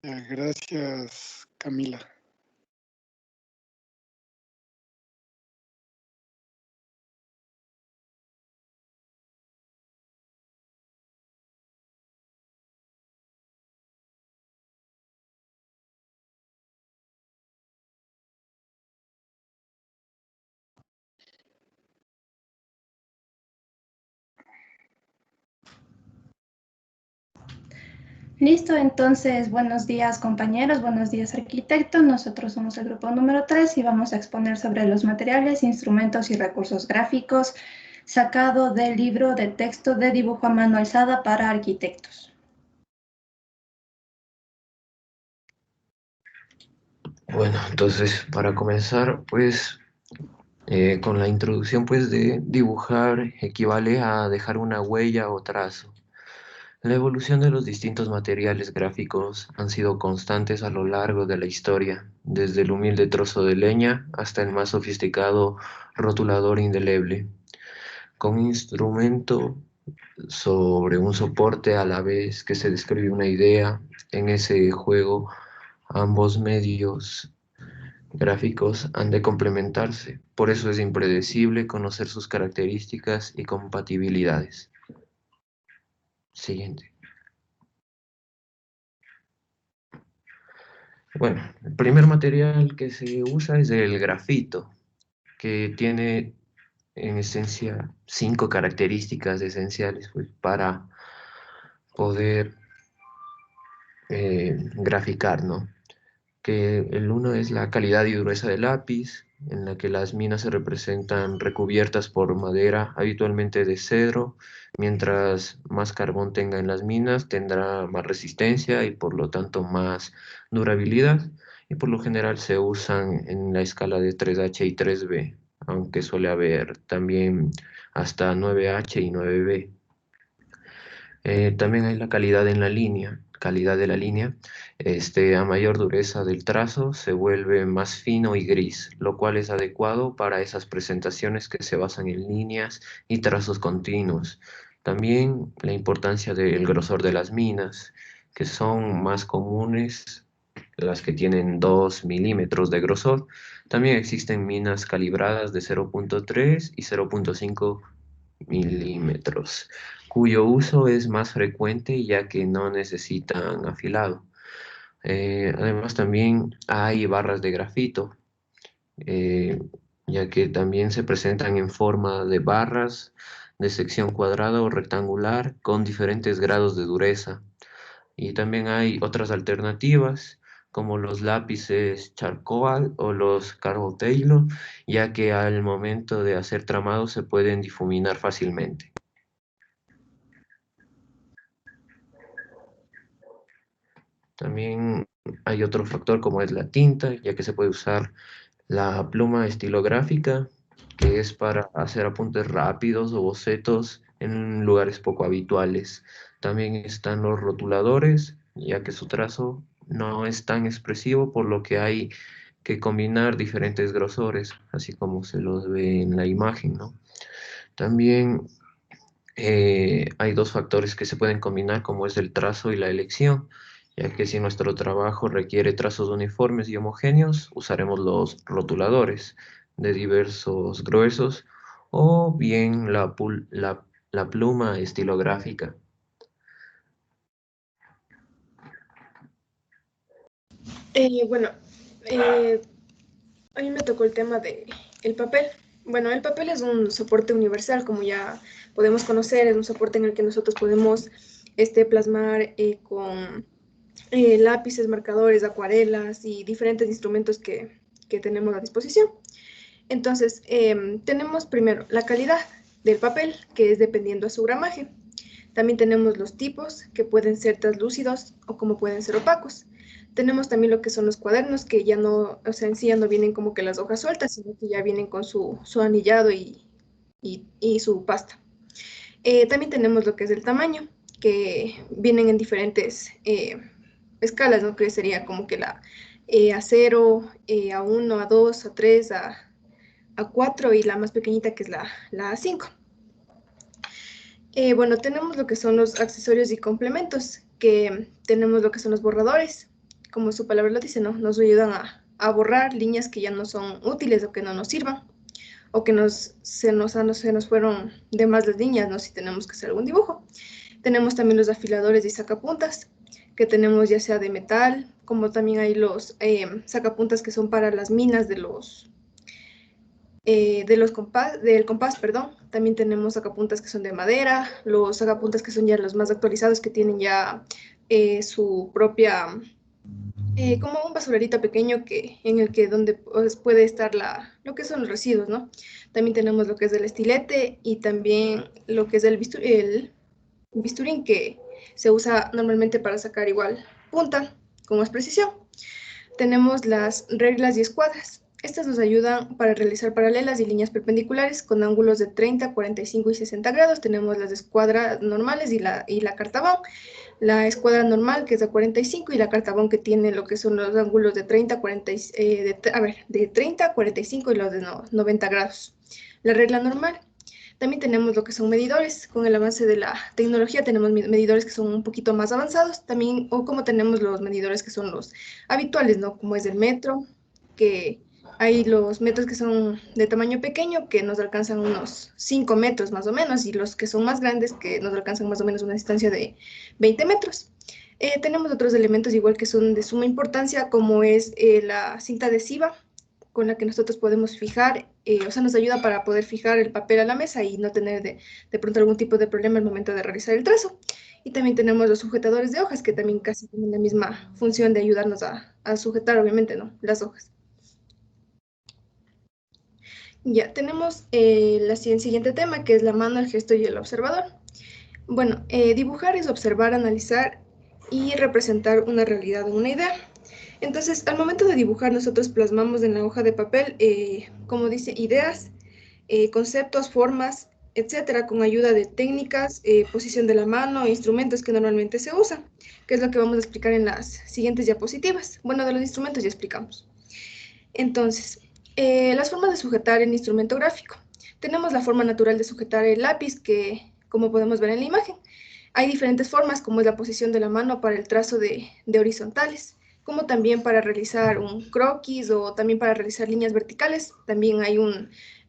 Gracias, Camila. Listo, entonces, buenos días compañeros, buenos días arquitecto. Nosotros somos el grupo número 3 y vamos a exponer sobre los materiales, instrumentos y recursos gráficos sacado del libro de texto de dibujo a mano alzada para arquitectos. Bueno, entonces para comenzar, pues con la introducción pues de dibujar equivale a dejar una huella o trazo. La evolución de los distintos materiales gráficos han sido constantes a lo largo de la historia, desde el humilde trozo de leña hasta el más sofisticado rotulador indeleble. Con un instrumento sobre un soporte a la vez que se describe una idea, en ese juego ambos medios gráficos han de complementarse. Por eso es impredecible conocer sus características y compatibilidades. Siguiente. Bueno, el primer material que se usa es el grafito, que tiene en esencia 5 características esenciales pues, para poder graficar, ¿no? Que el uno es la calidad y dureza del lápiz, en la que las minas se representan recubiertas por madera, habitualmente de cedro. Mientras más carbón tenga en las minas, tendrá más resistencia y por lo tanto más durabilidad. Y por lo general se usan en la escala de 3H y 3B, aunque suele haber también hasta 9H y 9B. También hay la calidad en la línea, calidad de la línea. A mayor dureza del trazo se vuelve más fino y gris, lo cual es adecuado para esas presentaciones que se basan en líneas y trazos continuos. También la importancia del grosor de las minas, que son más comunes las que tienen 2 milímetros de grosor. También existen minas calibradas de 0.3 y 0.5 milímetros, cuyo uso es más frecuente ya que no necesitan afilado. Además también hay barras de grafito, eh, ya que también se presentan en forma de barras de sección cuadrada o rectangular con diferentes grados de dureza. Y también hay otras alternativas como los lápices charcoal o los Carol Taylor, ya que al momento de hacer tramados se pueden difuminar fácilmente. También hay otro factor como es la tinta, ya que se puede usar la pluma estilográfica, que es para hacer apuntes rápidos o bocetos en lugares poco habituales. También están los rotuladores, ya que su trazo no es tan expresivo, por lo que hay que combinar diferentes grosores, así como se los ve en la imagen, ¿no? También hay dos factores que se pueden combinar, como es el trazo y la elección, ya que si nuestro trabajo requiere trazos uniformes y homogéneos, usaremos los rotuladores de diversos gruesos o bien la pluma estilográfica. Bueno, eh, a mí me tocó el tema de el papel. Bueno, el papel es un soporte universal, como ya podemos conocer, es un soporte en el que nosotros podemos plasmar con lápices, marcadores, acuarelas y diferentes instrumentos que tenemos a disposición. Entonces, tenemos primero la calidad del papel, que es dependiendo a su gramaje. También tenemos los tipos, que pueden ser translúcidos o como pueden ser opacos. Tenemos también lo que son los cuadernos, que ya no, o sea, en sí ya no vienen como que las hojas sueltas, sino que ya vienen con su anillado y su pasta. También tenemos lo que es el tamaño, que vienen en diferentes escalas, ¿no? Que sería como que la A0, A1, A2, A3, A4 y la más pequeñita que es la A5. Bueno, tenemos lo que son los accesorios y complementos, que tenemos lo que son los borradores, como su palabra lo dice, ¿no? Nos ayudan a borrar líneas que ya no son útiles o que no nos sirvan, o que se nos fueron de más las líneas, ¿no? Si tenemos que hacer algún dibujo. Tenemos también los afiladores y sacapuntas, que tenemos ya sea de metal, como también hay los sacapuntas que son para las minas del compás, perdón. También tenemos sacapuntas que son de madera, los sacapuntas que son ya los más actualizados, que tienen ya su propia, como un basurerito pequeño donde pues, puede estar lo que son los residuos, ¿no? También tenemos lo que es el estilete y también lo que es el bisturín, que se usa normalmente para sacar igual punta con más precisión. Tenemos las reglas y escuadras. Estas nos ayudan para realizar paralelas y líneas perpendiculares con ángulos de 30, 45 y 60 grados. Tenemos las escuadras normales y la cartabón. La escuadra normal, que es de 45, y la cartabón, que tiene lo que son los ángulos de 30, 40, de 30, 45 y los de 90 grados. La regla normal. También tenemos lo que son medidores. Con el avance de la tecnología tenemos medidores que son un poquito más avanzados. También, o como tenemos los medidores que son los habituales, ¿no? Como es el metro, que hay los metros que son de tamaño pequeño, que nos alcanzan unos 5 metros más o menos, y los que son más grandes, que nos alcanzan más o menos una distancia de 20 metros. Tenemos otros elementos igual que son de suma importancia, como es la cinta adhesiva, con la que nosotros podemos fijar, o sea, nos ayuda para poder fijar el papel a la mesa y no tener de pronto algún tipo de problema al momento de realizar el trazo. Y también tenemos los sujetadores de hojas, que también casi tienen la misma función de ayudarnos a sujetar, obviamente, ¿no? Las hojas. Ya, tenemos el siguiente tema, que es la mano, el gesto y el observador. Bueno, dibujar es observar, analizar y representar una realidad o una idea. Entonces, al momento de dibujar, nosotros plasmamos en la hoja de papel, como dice, ideas, conceptos, formas, etcétera, con ayuda de técnicas, posición de la mano, instrumentos que normalmente se usan, que es lo que vamos a explicar en las siguientes diapositivas. Bueno, de los instrumentos ya explicamos. Entonces, las formas de sujetar el instrumento gráfico. Tenemos la forma natural de sujetar el lápiz, que, como podemos ver en la imagen, hay diferentes formas, como es la posición de la mano para el trazo de horizontales, como también para realizar un croquis o también para realizar líneas verticales. También hay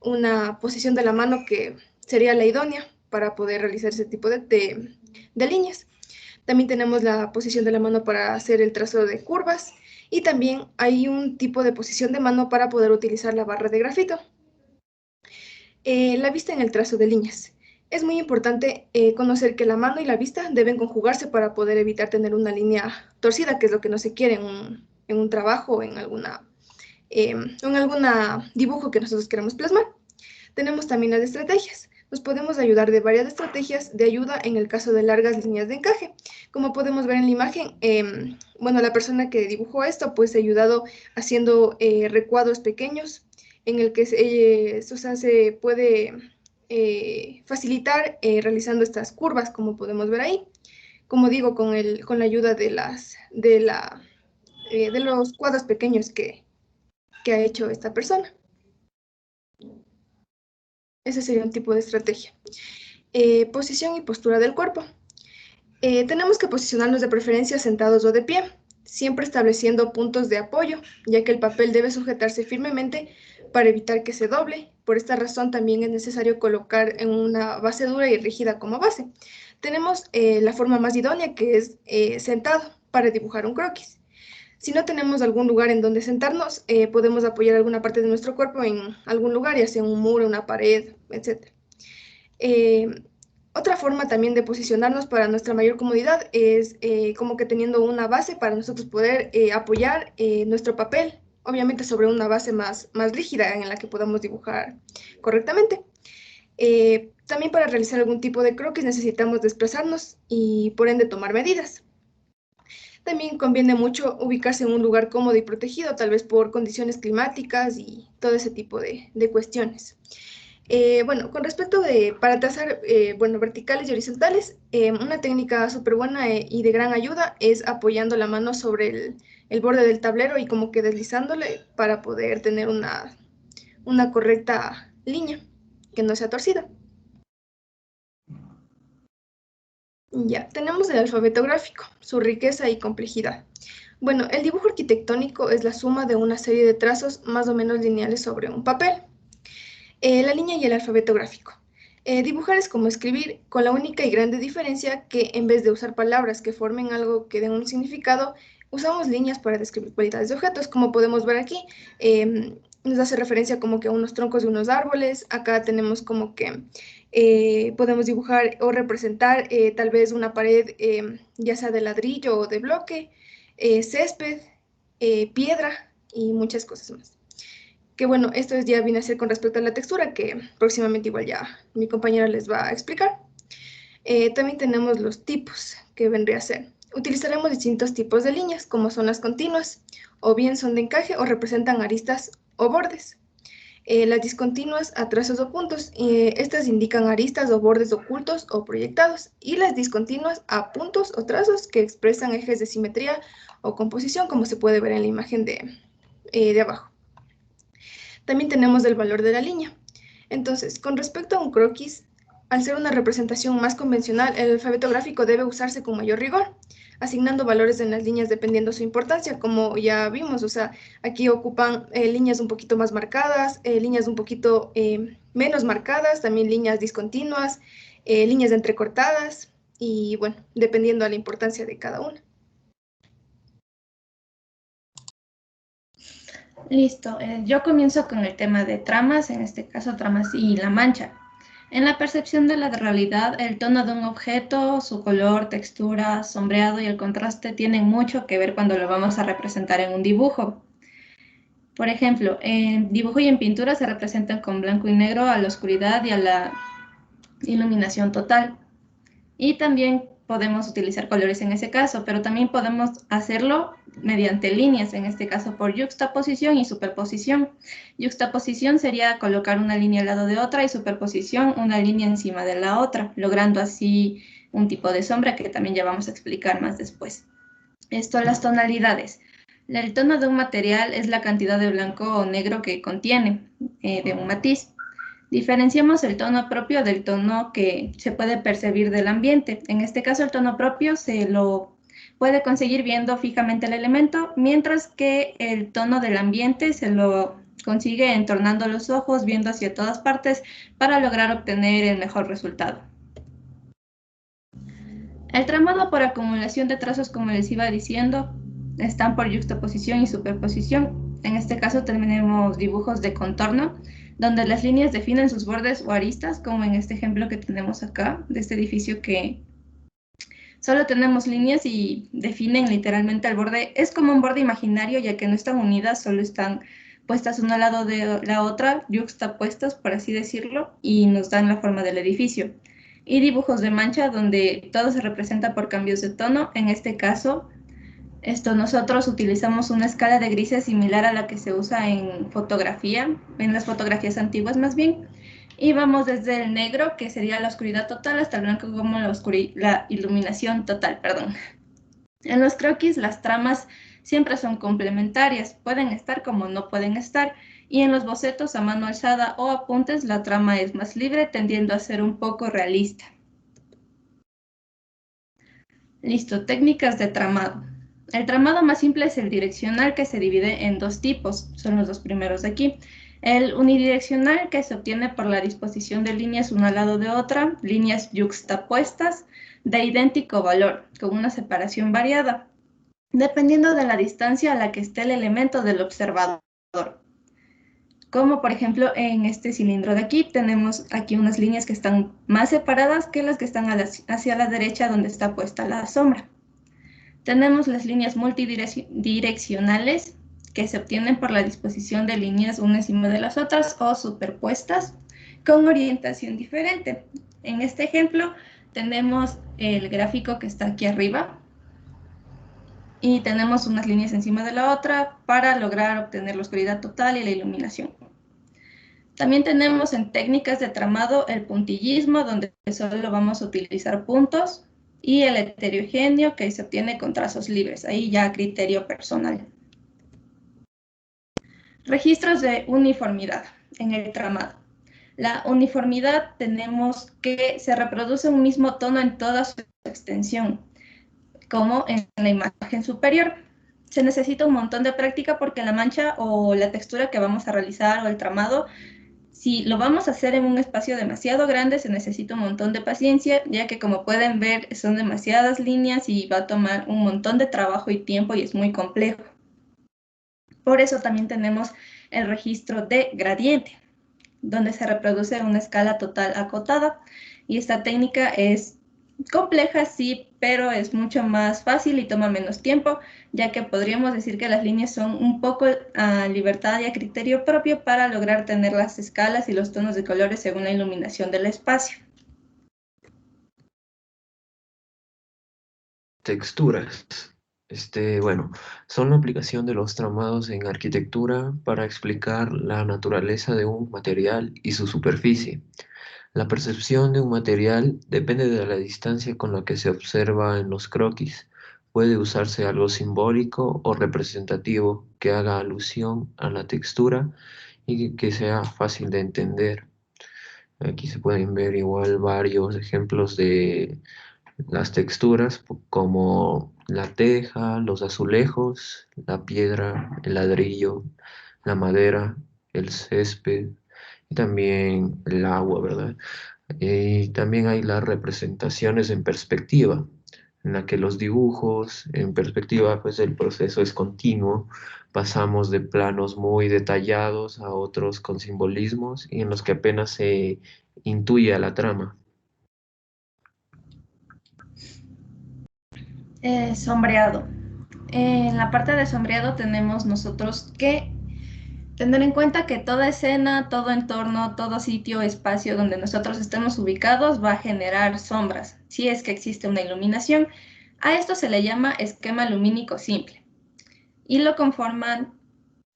una posición de la mano que sería la idónea para poder realizar ese tipo de líneas. También tenemos la posición de la mano para hacer el trazo de curvas, y también hay un tipo de posición de mano para poder utilizar la barra de grafito. La vista en el trazo de líneas. Es muy importante conocer que la mano y la vista deben conjugarse para poder evitar tener una línea torcida, que es lo que no se quiere en un trabajo o en alguna dibujo que nosotros queremos plasmar. Tenemos también las estrategias. Nos podemos ayudar de varias estrategias de ayuda en el caso de largas líneas de encaje. Como podemos ver en la imagen, bueno, la persona que dibujó esto pues ha ayudado haciendo recuadros pequeños en el que se puede facilitar realizando estas curvas, como podemos ver ahí. Como digo, con la ayuda de los cuadros pequeños que ha hecho esta persona. Ese sería un tipo de estrategia. Posición y postura del cuerpo. Tenemos que posicionarnos de preferencia sentados o de pie, siempre estableciendo puntos de apoyo, ya que el papel debe sujetarse firmemente para evitar que se doble. Por esta razón también es necesario colocar en una base dura y rígida como base. Tenemos la forma más idónea, que es sentado, para dibujar un croquis. Si no tenemos algún lugar en donde sentarnos, podemos apoyar alguna parte de nuestro cuerpo en algún lugar, ya sea un muro, una pared, etc. Otra forma también de posicionarnos para nuestra mayor comodidad es como que teniendo una base para nosotros poder apoyar nuestro papel, obviamente sobre una base más rígida en la que podamos dibujar correctamente. También para realizar algún tipo de croquis necesitamos desplazarnos y por ende tomar medidas. También conviene mucho ubicarse en un lugar cómodo y protegido, tal vez por condiciones climáticas y todo ese tipo de cuestiones. Bueno, con respecto para trazar verticales y horizontales, una técnica súper buena y de gran ayuda es apoyando la mano sobre el borde del tablero y como que deslizándole para poder tener una correcta línea que no sea torcida. Ya, tenemos el alfabeto gráfico, su riqueza y complejidad. Bueno, el dibujo arquitectónico es la suma de una serie de trazos más o menos lineales sobre un papel. La línea y el alfabeto gráfico. Dibujar es como escribir, con la única y grande diferencia que en vez de usar palabras que formen algo que den un significado, usamos líneas para describir cualidades de objetos, como podemos ver aquí. Nos hace referencia como que a unos troncos de unos árboles. Acá tenemos como que podemos dibujar o representar tal vez una pared, ya sea de ladrillo o de bloque, césped, piedra y muchas cosas más. Que bueno, esto ya viene a ser con respecto a la textura, que próximamente igual ya mi compañera les va a explicar. También tenemos los tipos, que vendría a ser. Utilizaremos distintos tipos de líneas, como son las continuas, o bien son de encaje o representan aristas o bordes. Las discontinuas a trazos o puntos, estas indican aristas o bordes ocultos o proyectados, y las discontinuas a puntos o trazos que expresan ejes de simetría o composición, como se puede ver en la imagen de abajo. También tenemos el valor de la línea. Entonces, con respecto a un croquis, al ser una representación más convencional, el alfabeto gráfico debe usarse con mayor rigor, asignando valores en las líneas dependiendo su importancia, como ya vimos. O sea, aquí ocupan líneas un poquito más marcadas, líneas un poquito menos marcadas, también líneas discontinuas, líneas entrecortadas, y bueno, dependiendo de la importancia de cada una. Listo, yo comienzo con el tema de tramas, en este caso tramas y la mancha. En la percepción de la realidad, el tono de un objeto, su color, textura, sombreado y el contraste tienen mucho que ver cuando lo vamos a representar en un dibujo. Por ejemplo, en dibujo y en pintura se representan con blanco y negro a la oscuridad y a la iluminación total. Y también podemos utilizar colores en ese caso, pero también podemos hacerlo mediante líneas, en este caso por yuxtaposición y superposición. Yuxtaposición sería colocar una línea al lado de otra y superposición una línea encima de la otra, logrando así un tipo de sombra que también ya vamos a explicar más después. Esto, las tonalidades. El tono de un material es la cantidad de blanco o negro que contiene de un matiz. Diferenciamos el tono propio del tono que se puede percibir del ambiente. En este caso, el tono propio se lo puede conseguir viendo fijamente el elemento, mientras que el tono del ambiente se lo consigue entornando los ojos, viendo hacia todas partes, para lograr obtener el mejor resultado. El tramado por acumulación de trazos, como les iba diciendo, están por yuxtaposición y superposición. En este caso tenemos dibujos de contorno, donde las líneas definen sus bordes o aristas, como en este ejemplo que tenemos acá, de este edificio que solo tenemos líneas y definen literalmente el borde. Es como un borde imaginario, ya que no están unidas, solo están puestas una al lado de la otra, yuxtapuestas, por así decirlo, y nos dan la forma del edificio. Y dibujos de mancha, donde todo se representa por cambios de tono. En este caso, nosotros utilizamos una escala de grises similar a la que se usa en fotografía, en las fotografías antiguas más bien, y vamos desde el negro, que sería la oscuridad total, hasta el blanco como la iluminación total, perdón. En los croquis las tramas siempre son complementarias, pueden estar como no pueden estar, y en los bocetos a mano alzada o apuntes la trama es más libre, tendiendo a ser un poco realista. Listo, técnicas de tramado. El tramado más simple es el direccional, que se divide en dos tipos, son los dos primeros de aquí. El unidireccional, que se obtiene por la disposición de líneas una al lado de otra, líneas yuxtapuestas de idéntico valor, con una separación variada, dependiendo de la distancia a la que esté el elemento del observador. Como por ejemplo en este cilindro de aquí, tenemos aquí unas líneas que están más separadas que las que están hacia la derecha donde está puesta la sombra. Tenemos las líneas multidireccionales, que se obtienen por la disposición de líneas una encima de las otras o superpuestas con orientación diferente. En este ejemplo tenemos el gráfico que está aquí arriba y tenemos unas líneas encima de la otra para lograr obtener la oscuridad total y la iluminación. También tenemos en técnicas de tramado el puntillismo, donde solo vamos a utilizar puntos, y el heterogéneo, que se obtiene con trazos libres, ahí ya a criterio personal. Registros de uniformidad en el tramado. La uniformidad tenemos que se reproduce un mismo tono en toda su extensión, como en la imagen superior. se necesita un montón de práctica porque la mancha o la textura que vamos a realizar o el tramado, si lo vamos a hacer en un espacio demasiado grande, se necesita un montón de paciencia, ya que como pueden ver son demasiadas líneas y va a tomar un montón de trabajo y tiempo y es muy complejo. Por eso también tenemos el registro de gradiente, donde se reproduce una escala total acotada, y esta técnica es compleja, sí, pero es mucho más fácil y toma menos tiempo, ya que podríamos decir que las líneas son un poco a libertad y a criterio propio para lograr tener las escalas y los tonos de colores según la iluminación del espacio. Texturas. Bueno, son la aplicación de los tramados en arquitectura para explicar la naturaleza de un material y su superficie. La percepción de un material depende de la distancia con la que se observa en los croquis. Puede usarse algo simbólico o representativo que haga alusión a la textura y que sea fácil de entender. Aquí se pueden ver igual varios ejemplos de las texturas como la teja, los azulejos, la piedra, el ladrillo, la madera, el césped y también el agua, ¿verdad? Y también hay las representaciones en perspectiva, en la que los dibujos en perspectiva, pues el proceso es continuo. Pasamos de planos muy detallados a otros con simbolismos y en los que apenas se intuye a la trama. Sombreado. En la parte de sombreado tenemos nosotros que tener en cuenta que toda escena, todo entorno, todo sitio, espacio donde nosotros estemos ubicados va a generar sombras, si es que existe una iluminación. A esto se le llama esquema lumínico simple y lo conforman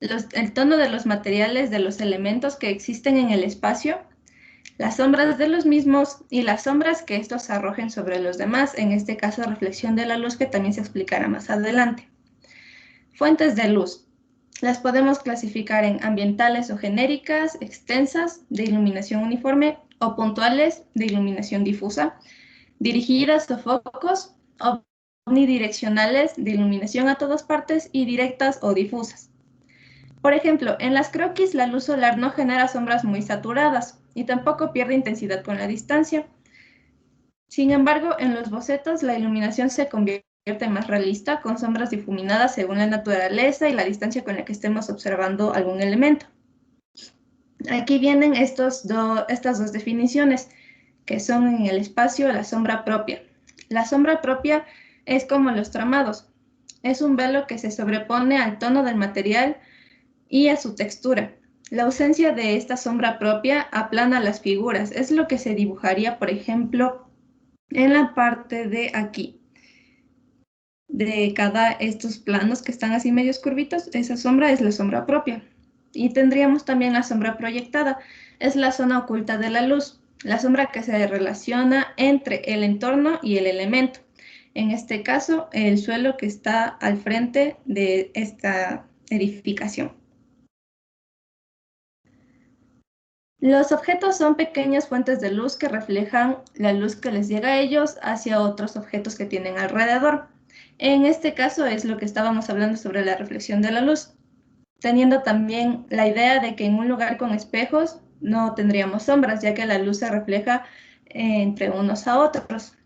el tono de los materiales de los elementos que existen en el espacio, las sombras de los mismos y las sombras que estos arrojen sobre los demás, en este caso reflexión de la luz, que también se explicará más adelante. Fuentes de luz. Las podemos clasificar en ambientales o genéricas, extensas, de iluminación uniforme, o puntuales, de iluminación difusa, dirigidas o focos, omnidireccionales, de iluminación a todas partes, y directas o difusas. Por ejemplo, en las croquis la luz solar no genera sombras muy saturadas y tampoco pierde intensidad con la distancia. Sin embargo, en los bocetos la iluminación se convierte más realista, con sombras difuminadas según la naturaleza y la distancia con la que estemos observando algún elemento. Aquí vienen estas dos definiciones, que son en el espacio la sombra propia. La sombra propia es como los tramados. Es un velo que se sobrepone al tono del material y a su textura. La ausencia de esta sombra propia aplana las figuras. Es lo que se dibujaría, por ejemplo, en la parte de aquí, de cada estos planos que están así medios curvitos. Esa sombra es la sombra propia. Y tendríamos también la sombra proyectada. Es la zona oculta de la luz, la sombra que se relaciona entre el entorno y el elemento. En este caso, el suelo que está al frente de esta edificación. Los objetos son pequeñas fuentes de luz que reflejan la luz que les llega a ellos hacia otros objetos que tienen alrededor. En este caso es lo que estábamos hablando sobre la reflexión de la luz, teniendo también la idea de que en un lugar con espejos no tendríamos sombras, ya que la luz se refleja entre unos a otros.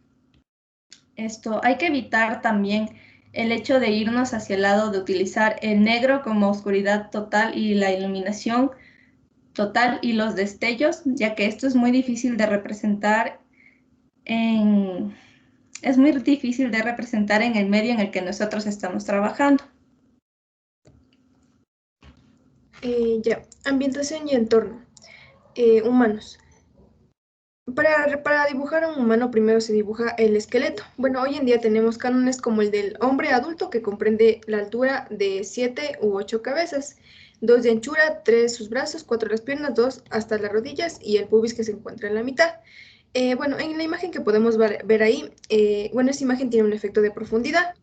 Esto hay que evitar también el hecho de irnos hacia el lado de utilizar el negro como oscuridad total y la iluminación total y los destellos, ya que esto es muy difícil de representar en el medio en el que nosotros estamos trabajando. Ambientación y entorno. Humanos. Para dibujar a un humano primero se dibuja el esqueleto. Bueno, hoy en día tenemos cánones como el del hombre adulto, que comprende la altura de 7 u 8 cabezas, 2 de anchura, 3 sus brazos, 4 las piernas, 2 hasta las rodillas y el pubis que se encuentra en la mitad. Bueno, en la imagen que podemos ver ahí, esta imagen tiene un efecto de profundidad.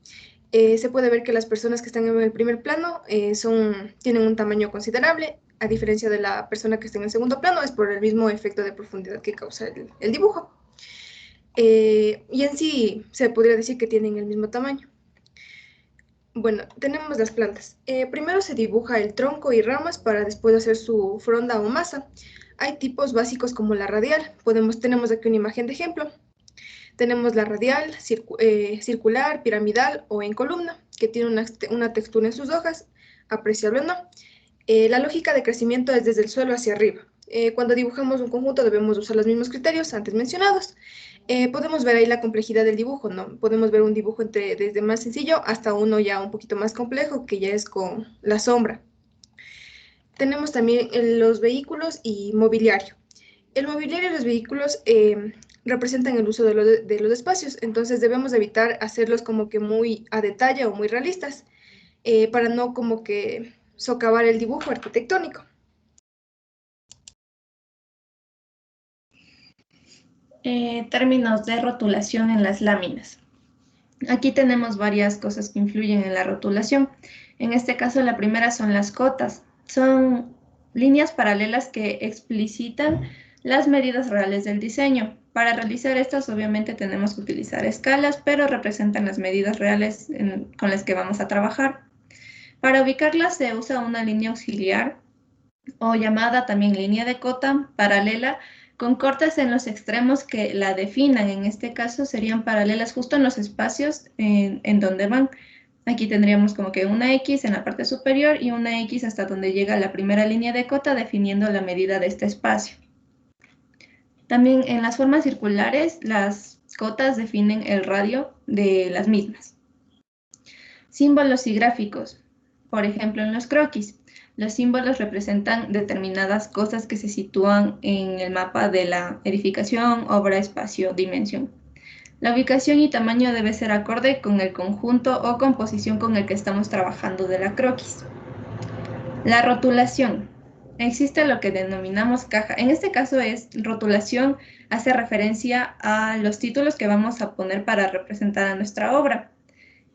Se puede ver que las personas que están en el primer plano tienen un tamaño considerable, a diferencia de la persona que está en el segundo plano, es por el mismo efecto de profundidad que causa el dibujo. Y en sí se podría decir que tienen el mismo tamaño. Bueno, tenemos las plantas. Primero se dibuja el tronco y ramas para después hacer su fronda o masa. Hay tipos básicos como la radial. Tenemos aquí una imagen de ejemplo. Tenemos la radial, circular, piramidal o en columna, que tiene una textura en sus hojas, apreciable o no. La lógica de crecimiento es desde el suelo hacia arriba. Cuando dibujamos un conjunto debemos usar los mismos criterios antes mencionados. Podemos ver ahí la complejidad del dibujo, ¿no? Podemos ver un dibujo desde más sencillo hasta uno ya un poquito más complejo, que ya es con la sombra. Tenemos también los vehículos y mobiliario. El mobiliario y los vehículos representan el uso de los espacios, entonces debemos evitar hacerlos como que muy a detalle o muy realistas, para no como que socavar el dibujo arquitectónico. Términos de rotulación en las láminas. Aquí tenemos varias cosas que influyen en la rotulación. En este caso, la primera son las cotas. Son líneas paralelas que explicitan las medidas reales del diseño. Para realizar estas, obviamente, tenemos que utilizar escalas, pero representan las medidas reales con las que vamos a trabajar. Para ubicarlas se usa una línea auxiliar o llamada también línea de cota paralela con cortes en los extremos que la definan. En este caso serían paralelas justo en los espacios en donde van. Aquí tendríamos como que una X en la parte superior y una X hasta donde llega la primera línea de cota definiendo la medida de este espacio. También en las formas circulares las cotas definen el radio de las mismas. Símbolos y gráficos. Por ejemplo, en los croquis. Los símbolos representan determinadas cosas que se sitúan en el mapa de la edificación, obra, espacio, dimensión. La ubicación y tamaño debe ser acorde con el conjunto o composición con el que estamos trabajando de la croquis. La rotulación. Existe lo que denominamos caja. En este caso rotulación hace referencia a los títulos que vamos a poner para representar a nuestra obra.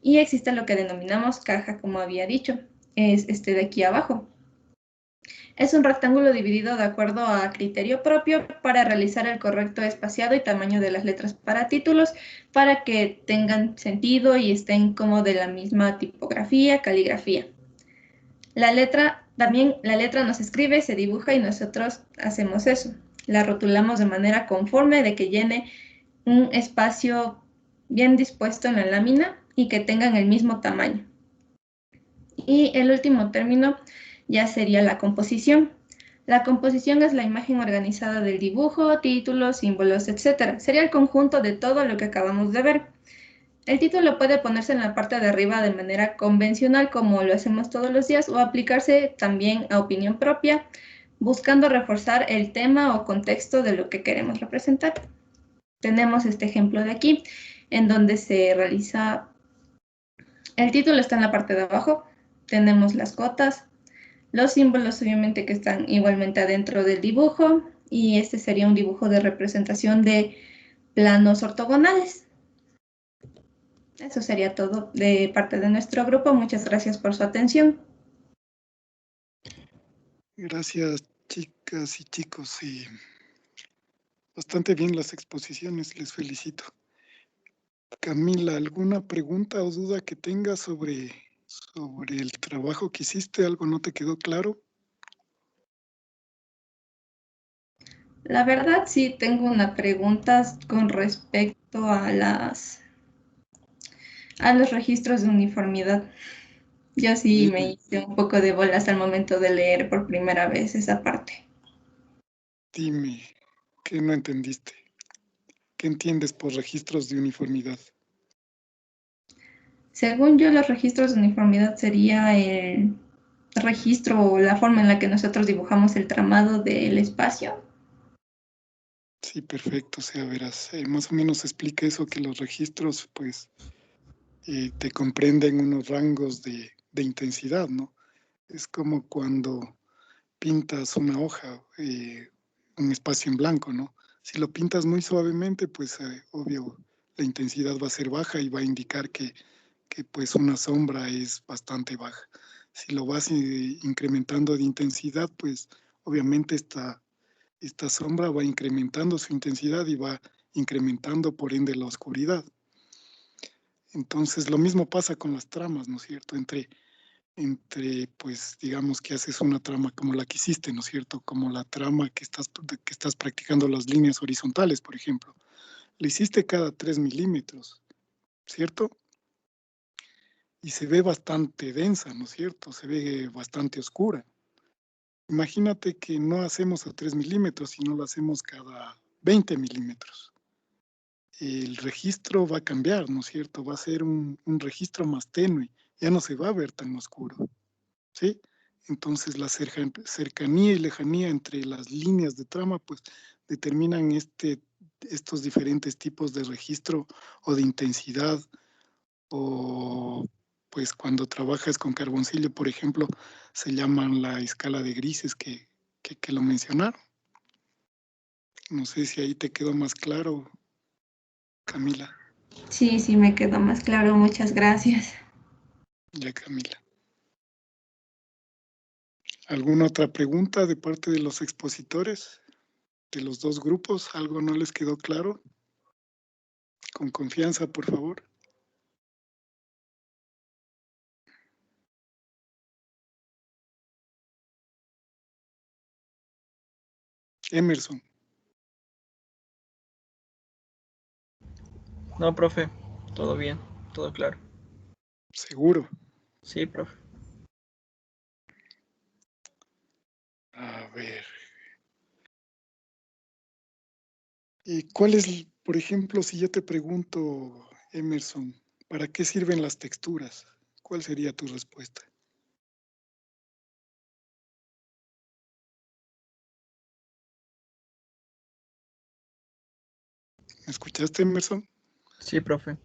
Y existe lo que denominamos caja, como había dicho. Es este de aquí abajo. Es un rectángulo dividido de acuerdo a criterio propio para realizar el correcto espaciado y tamaño de las letras para títulos para que tengan sentido y estén como de la misma tipografía, caligrafía. También la letra nos escribe, se dibuja y nosotros hacemos eso. La rotulamos de manera conforme de que llene un espacio bien dispuesto en la lámina y que tengan el mismo tamaño. Y el último término ya sería la composición. La composición es la imagen organizada del dibujo, títulos, símbolos, etc. Sería el conjunto de todo lo que acabamos de ver. El título puede ponerse en la parte de arriba de manera convencional, como lo hacemos todos los días, o aplicarse también a opinión propia, buscando reforzar el tema o contexto de lo que queremos representar. Tenemos este ejemplo de aquí, en donde se realiza... El título está en la parte de abajo, tenemos las cotas, los símbolos obviamente que están igualmente adentro del dibujo, y este sería un dibujo de representación de planos ortogonales. Eso sería todo de parte de nuestro grupo. Muchas gracias por su atención. Gracias, chicas y chicos. Bastante bien las exposiciones, les felicito. Camila, ¿alguna pregunta o duda que tengas sobre el trabajo que hiciste? ¿Algo no te quedó claro? La verdad sí tengo una pregunta con respecto a los registros de uniformidad. Yo sí me hice un poco de bolas al momento de leer por primera vez esa parte. Dime, ¿qué no entendiste? ¿Qué entiendes por registros de uniformidad? Según yo, los registros de uniformidad sería el registro o la forma en la que nosotros dibujamos el tramado del espacio. Sí, perfecto. O sea, verás, más o menos explica eso, que los registros, pues, te comprenden unos rangos de intensidad, ¿no? Es como cuando pintas una hoja, un espacio en blanco, ¿no? Si lo pintas muy suavemente, pues obvio la intensidad va a ser baja y va a indicar que pues una sombra es bastante baja. Si lo vas incrementando de intensidad, pues obviamente esta sombra va incrementando su intensidad y va incrementando por ende la oscuridad. Entonces, lo mismo pasa con las tramas, ¿no es cierto? Pues, digamos que haces una trama como la que hiciste, ¿no es cierto? Como la trama que estás practicando las líneas horizontales, por ejemplo. La hiciste cada 3 milímetros, ¿cierto? Y se ve bastante densa, ¿no es cierto? Se ve bastante oscura. Imagínate que no hacemos a 3 milímetros, sino lo hacemos cada 20 milímetros. El registro va a cambiar, ¿no es cierto? Va a ser un registro más tenue, ya no se va a ver tan oscuro, ¿sí? Entonces la cercanía y lejanía entre las líneas de trama, pues determinan estos diferentes tipos de registro o de intensidad, o pues cuando trabajas con carboncillo, por ejemplo, se llaman la escala de grises que lo mencionaron. No sé si ahí te quedó más claro, Camila. Sí, sí, me quedó más claro. Muchas gracias. Ya, Camila. ¿Alguna otra pregunta de parte de los expositores de los dos grupos? ¿Algo no les quedó claro? Con confianza, por favor. Emerson, No, profe, todo bien, todo claro. seguro. Sí, profe. A ver. ¿Y cuál es, por ejemplo, si yo te pregunto, Emerson, ¿para qué sirven las texturas? ¿Cuál sería tu respuesta? ¿Me escuchaste, Emerson? Sí, profe.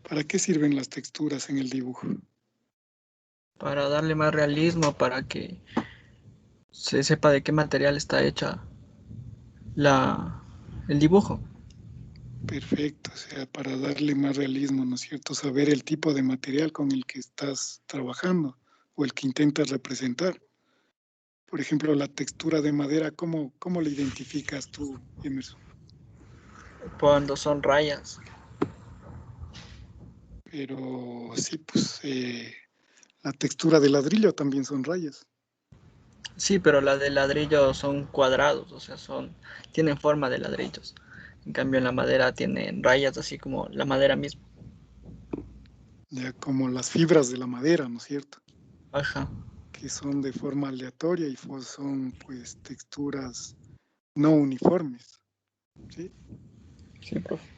¿Para qué sirven las texturas en el dibujo? Para darle más realismo, para que se sepa de qué material está hecha el dibujo. Perfecto, o sea, para darle más realismo, ¿no es cierto? Saber el tipo de material con el que estás trabajando o el que intentas representar. Por ejemplo, la textura de madera, ¿cómo la identificas tú, Emerson? Cuando son rayas. Pero sí, pues la textura de ladrillo también son rayas. Sí, pero las de ladrillo son cuadrados, o sea, tienen forma de ladrillos. En cambio, en la madera tienen rayas, así como la madera misma. Ya como las fibras de la madera, ¿no es cierto? Ajá. Que son de forma aleatoria y son pues texturas no uniformes, ¿sí? Sí, profe.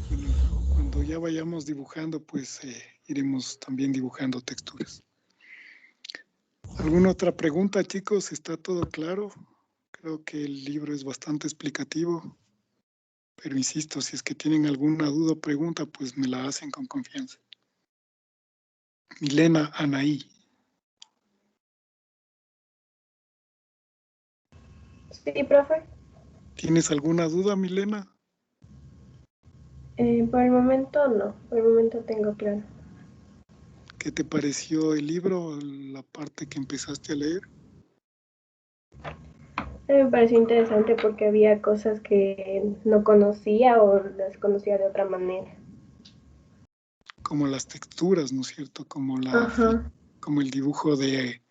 Bueno, cuando ya vayamos dibujando, pues iremos también dibujando texturas. ¿Alguna otra pregunta, chicos? ¿Está todo claro? Creo que el libro es bastante explicativo, pero insisto, si es que tienen alguna duda o pregunta, pues me la hacen con confianza. Milena Anaí. Sí, profe. ¿Tienes alguna duda, Milena? Por el momento no, por el momento tengo claro. ¿Qué te pareció el libro, la parte que empezaste a leer? Me pareció interesante porque había cosas que no conocía o las conocía de otra manera. Como las texturas, ¿no es cierto? Ajá, Como el dibujo de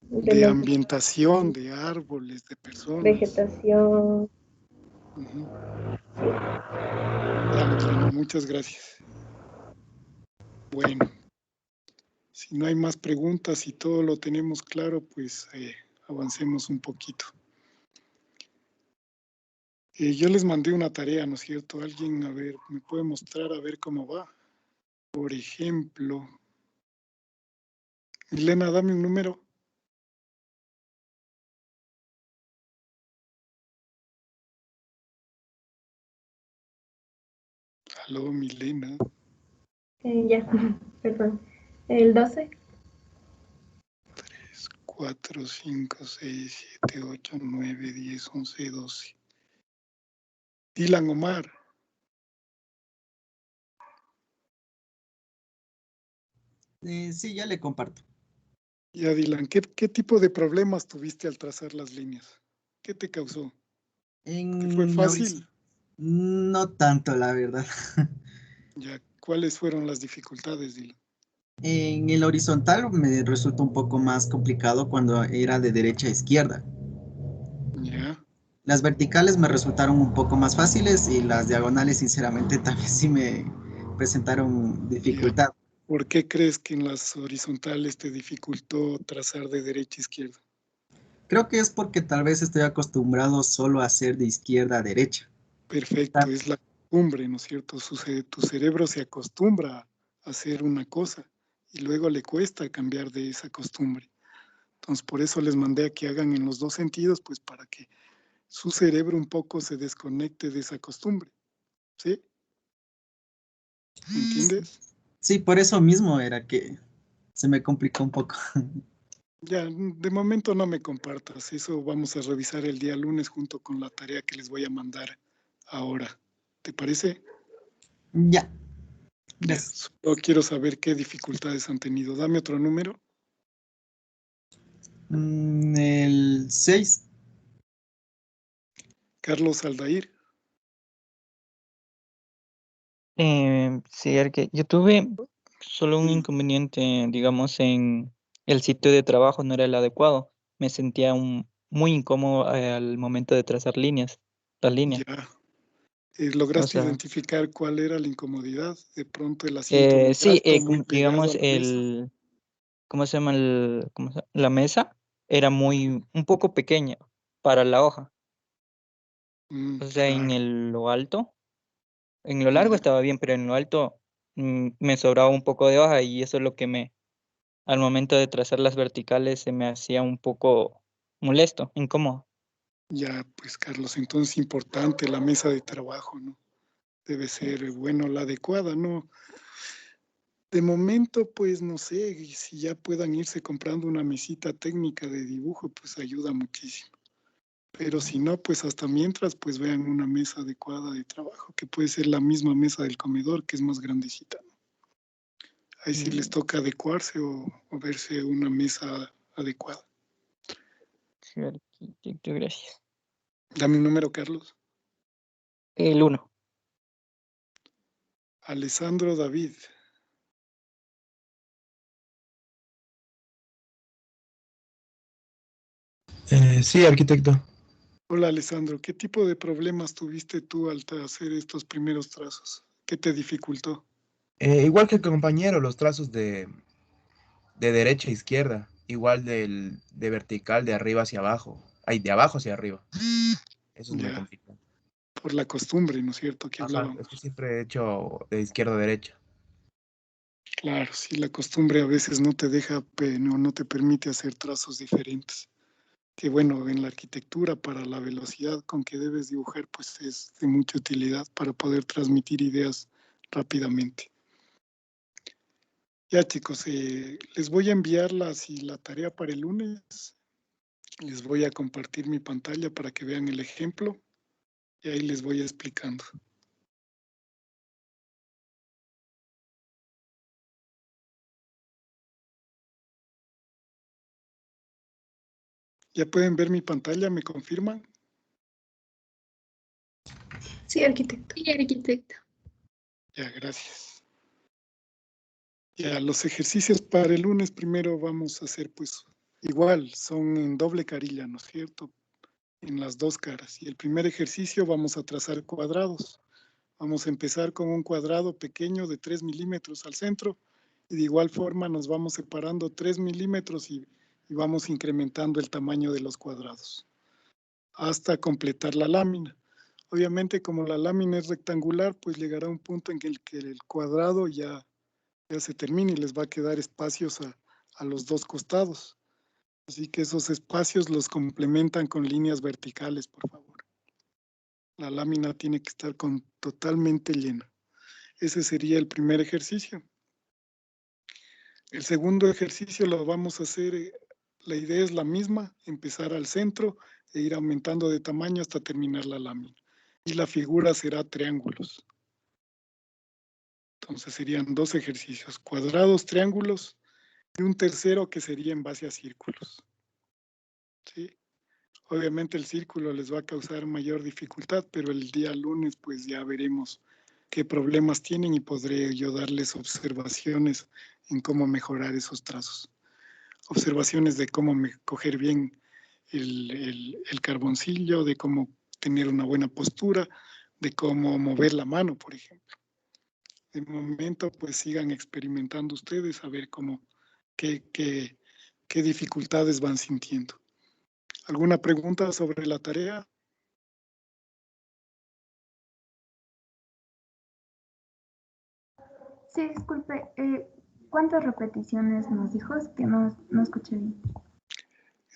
de los ambientación, de árboles, de personas. vegetación. Ujú. Sí. Ya, Milena, muchas gracias. Bueno, si no hay más preguntas y todo lo tenemos claro, pues avancemos un poquito. Yo les mandé una tarea, ¿no es cierto? Alguien, a ver, me puede mostrar a ver cómo va. Por ejemplo, Milena, dame un número. Aló, Milena. Ya, perdón. El 12. 4, 5, 6, 7, 8, 9, 10, 11, 12. Dylan Omar. Sí, ya le comparto. Ya, Dylan, ¿qué tipo de problemas tuviste al trazar las líneas? ¿Qué te causó? ¿Te fue En fácil? no tanto, la verdad. Ya, ¿cuáles fueron las dificultades, Dylan? En el horizontal me resultó un poco más complicado cuando era de derecha a izquierda. Ya, Las verticales me resultaron un poco más fáciles y las diagonales, sinceramente, también sí me presentaron ya. dificultad. ¿Por qué crees que en las horizontales te dificultó trazar de derecha a izquierda? Creo que es porque tal vez estoy acostumbrado solo a hacer de izquierda a derecha. Perfecto, es la costumbre, ¿no es cierto? Tu cerebro se acostumbra a hacer una cosa y luego le cuesta cambiar de esa costumbre. Entonces, por eso les mandé a que hagan en los dos sentidos, pues para que su cerebro un poco se desconecte de esa costumbre, ¿sí? ¿Me entiendes? Sí, por eso mismo era que se me complicó un poco. Ya, de momento no me compartas, eso vamos a revisar el día lunes junto con la tarea que les voy a mandar ahora. ¿Te parece? Ya, Ya, gracias. solo quiero saber qué dificultades han tenido. Dame otro número. El 6. Carlos Aldair. Sí, que yo tuve solo un inconveniente, digamos, en el sitio de trabajo no era el adecuado. Me sentía muy incómodo al momento de trazar las líneas. Ya. O ¿Lograste sea, identificar cuál era la incomodidad? De pronto el asiento muy sí, alto, muy pegado a digamos, la mesa. ¿cómo se llama? La mesa era un poco pequeña para la hoja. O sea, Claro, lo alto, en lo largo ya, estaba bien, pero en lo alto me sobraba un poco de hoja y eso es lo que al momento de trazar las verticales se me hacía un poco molesto, incómodo. ya, pues Carlos, entonces importante la mesa de trabajo, ¿no? Debe ser, bueno, la adecuada, ¿no? De momento, pues no sé, si ya puedan irse comprando una mesita técnica de dibujo, pues ayuda muchísimo. Pero si no, pues hasta mientras, pues vean una mesa adecuada de trabajo, que puede ser la misma mesa del comedor, que es más grandecita, ¿no? Ahí sí les Mm, toca adecuarse o verse una mesa adecuada. sí, arquitecto, gracias. Dame un número, Carlos. El 1. Alessandro David. Sí, arquitecto. Hola, Alessandro. ¿Qué tipo de problemas tuviste tú al hacer estos primeros trazos? ¿Qué te dificultó? Igual que el compañero, los trazos de derecha a izquierda, igual de vertical de arriba hacia abajo, ay, de abajo hacia arriba. Eso me Ya, complica. por la costumbre, ¿no es cierto? Que Ajá, es que hablábamos. siempre he hecho de izquierda a derecha. Claro, sí, la costumbre a veces no te deja, no te permite hacer trazos diferentes. Que bueno, en la arquitectura para la velocidad con que debes dibujar, pues es de mucha utilidad para poder transmitir ideas rápidamente. Ya chicos, les voy a enviar la tarea para el lunes. Les voy a compartir mi pantalla para que vean el ejemplo y ahí les voy explicando. ¿Ya pueden ver mi pantalla? ¿Me confirman? Sí, arquitecto. Sí, arquitecto. Ya, gracias. Ya, los ejercicios para el lunes primero vamos a hacer pues igual, son en doble carilla, ¿no es cierto? En las dos caras. Y el primer ejercicio vamos a trazar cuadrados. Vamos a empezar con un cuadrado pequeño de 3 milímetros al centro y de igual forma nos vamos separando 3 milímetros y vamos incrementando el tamaño de los cuadrados hasta completar la lámina. Obviamente como la lámina es rectangular, pues llegará un punto en el que el cuadrado ya se termina y les va a quedar espacios a los dos costados. Así que esos espacios los complementan con líneas verticales, por favor. La lámina tiene que estar totalmente llena. Ese sería el primer ejercicio. El segundo ejercicio lo vamos a hacer, la idea es la misma, empezar al centro e ir aumentando de tamaño hasta terminar la lámina. Y la figura será triángulos. Entonces serían dos ejercicios, cuadrados, triángulos y un tercero que sería en base a círculos. ¿Sí? Obviamente el círculo les va a causar mayor dificultad, pero el día lunes pues ya veremos qué problemas tienen y podré yo darles observaciones en cómo mejorar esos trazos. Observaciones de cómo coger bien el carboncillo, de cómo tener una buena postura, de cómo mover la mano, por ejemplo. De momento, pues sigan experimentando ustedes a ver qué dificultades van sintiendo. ¿Alguna pregunta sobre la tarea? Sí, disculpe, ¿cuántas repeticiones nos dijo? Es que no escuché bien.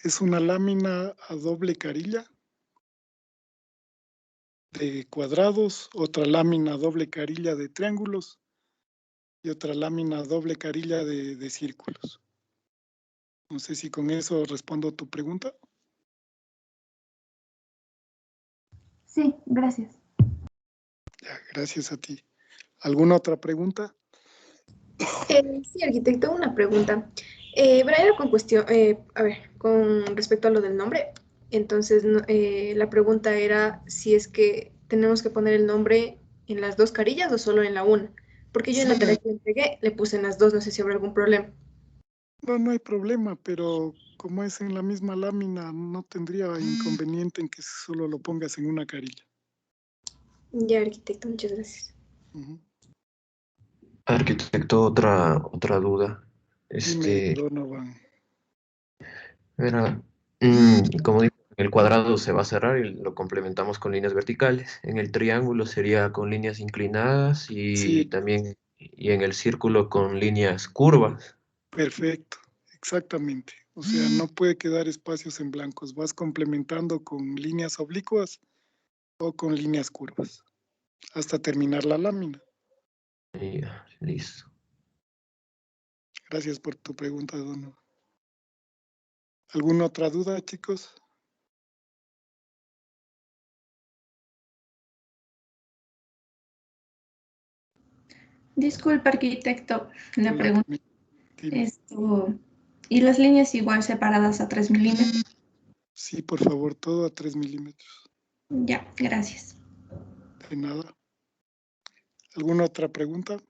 Es una lámina a doble carilla de cuadrados, otra lámina a doble carilla de triángulos y otra lámina a doble carilla de círculos. No sé si con eso respondo tu pregunta. Sí, gracias. Ya, gracias a ti. ¿Alguna otra pregunta? Sí, arquitecto, una pregunta. Brian, con respecto a lo del nombre, entonces la pregunta era si es que tenemos que poner el nombre en las dos carillas o solo en la una. Porque yo en la tarea que le entregué le puse en las dos, no sé si habrá algún problema. No hay problema, pero como es en la misma lámina, no tendría inconveniente en que solo lo pongas en una carilla. Ya, arquitecto, muchas gracias. Ujú. Arquitecto, otra duda. Dime, Donovan. Verá, como digo, el cuadrado se va a cerrar y lo complementamos con líneas verticales. En el triángulo sería con líneas inclinadas y Sí, también y en el círculo con líneas curvas. perfecto, exactamente. O sea, no puede quedar espacios en blancos. Vas complementando con líneas oblicuas o con líneas curvas hasta terminar la lámina. Y ya, listo. Gracias por tu pregunta, Donovan. ¿Alguna otra duda, chicos? Disculpe, arquitecto, le Hola, pregunto. dime. ¿Y las líneas igual separadas a 3 milímetros? Sí, por favor, todo a 3 milímetros. Ya, gracias. De nada. ¿Alguna otra pregunta?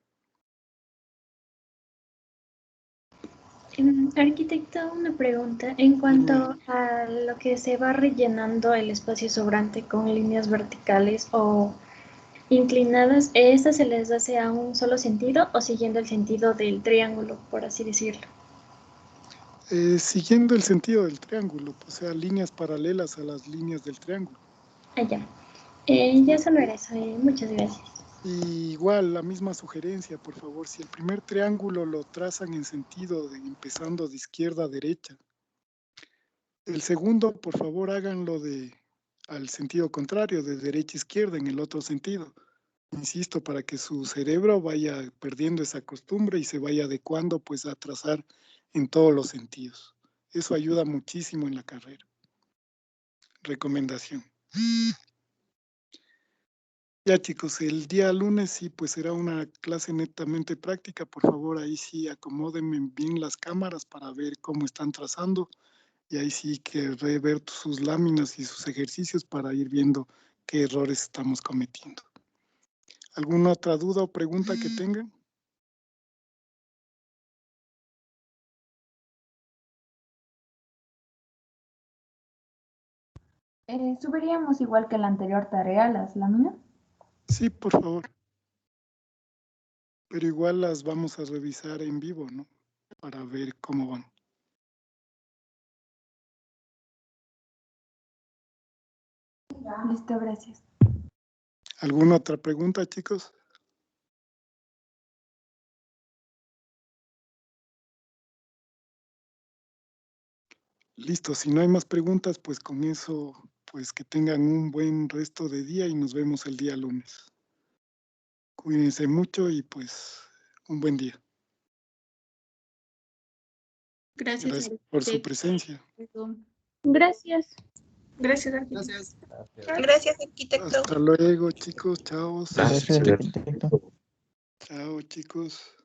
Arquitecto, una pregunta. En cuanto Dime. a lo que se va rellenando el espacio sobrante con líneas verticales o inclinadas, ¿estas se les hace a un solo sentido o siguiendo el sentido del triángulo, por así decirlo? Siguiendo el sentido del triángulo, o sea, líneas paralelas a las líneas del triángulo. Ya. Ya solo era eso. Muchas gracias. Y igual, la misma sugerencia, por favor, si el primer triángulo lo trazan en sentido de empezando de izquierda a derecha, el segundo, por favor, háganlo al sentido contrario, de derecha a izquierda, en el otro sentido. Insisto, para que su cerebro vaya perdiendo esa costumbre y se vaya adecuando pues a trazar en todos los sentidos. Eso ayuda muchísimo en la carrera. Recomendación. Ya chicos, el día lunes sí, pues será una clase netamente práctica. Por favor, ahí sí acomódenme bien las cámaras para ver cómo están trazando. Y ahí sí que ver sus láminas y sus ejercicios para ir viendo qué errores estamos cometiendo. ¿Alguna otra duda o pregunta que tengan? ¿Subiríamos igual que la anterior tarea las láminas? Sí, por favor. Pero igual las vamos a revisar en vivo, ¿no? Para ver cómo van. Listo, gracias. ¿Alguna otra pregunta, chicos? Listo, si no hay más preguntas, pues con eso, pues que tengan un buen resto de día y nos vemos el día lunes. Cuídense mucho y pues un buen día. Gracias, Gracias por su arquitecto. presencia. Gracias. Gracias, arquitecto. Gracias. Gracias, arquitecto. Hasta luego, chicos. Chao. Gracias, Gracias, arquitecto. arquitecto. Chao, chicos.